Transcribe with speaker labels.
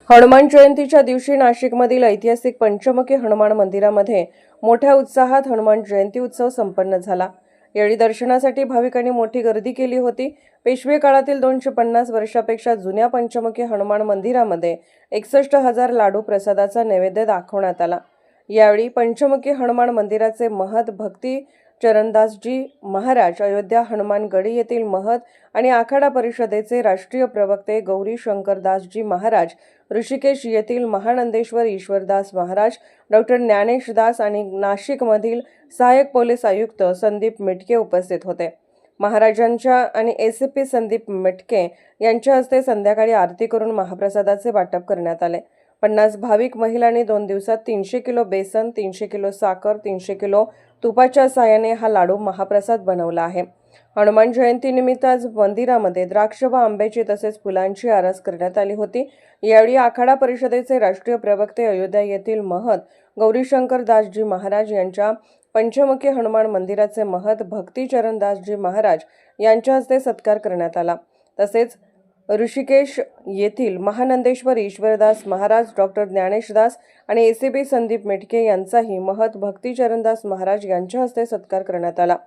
Speaker 1: हनुमान जयंतीच्या दिवशी नाशिकमधील ऐतिहासिक पंचमुखी हनुमान मंदिरामध्ये मोठ्या उत्साहात हनुमान जयंती उत्सव संपन्न झाला। यावेळी दर्शनासाठी भाविकांनी मोठी गर्दी केली होती। पेशवे काळातील 250 वर्षापेक्षा जुन्या पंचमुखी हनुमान मंदिरामध्ये 61,000 लाडू प्रसादाचा नैवेद्य दाखवण्यात आला। यावेळी पंचमुखी हनुमान मंदिराचे महंत भक्ती चरणदासजी महाराज, अयोध्या हनुमानगडी येथील महंत आणि आखाडा परिषदेचे राष्ट्रीय प्रवक्ते गौरी शंकरदासजी महाराज, ऋषिकेश येथील महानंदेश्वर ईश्वरदास महाराज, डॉक्टर ज्ञानेशदास आणि नाशिकमधील सहाय्यक पोलीस आयुक्त संदीप मिटके उपस्थित होते। महाराजांच्या आणि एसीपी संदीप मिटके यांच्या हस्ते संध्याकाळी आरती करून महाप्रसादाचे वाटप करण्यात आले। 50 भाविक महिलांनी 2 दिवसात 300 किलो बेसन, 300 किलो साखर, 300 किलो तुपाच्या साहाय्याने हा लाडू महाप्रसाद बनवला आहे। हनुमान जयंतीनिमित्त आज मंदिरामध्ये द्राक्ष व आंब्याची तसेच फुलांची आरास करण्यात आली होती। यावेळी आखाडा परिषदेचे राष्ट्रीय प्रवक्ते, अयोध्या येथील महंत गौरीशंकर दासजी महाराज यांच्या पंचमुखी हनुमान मंदिराचे महंत भक्ती चरणदासजी महाराज यांच्या हस्ते सत्कार करण्यात आला। तसेच ऋषिकेश येथील महानंदेश्वर ईश्वरदास महाराज, डॉक्टर ज्ञानेशदास आणि एसीपी संदीप मिटके यांचाही महंत भक्ती चरणदास महाराज यांच्या हस्ते सत्कार करण्यात आला।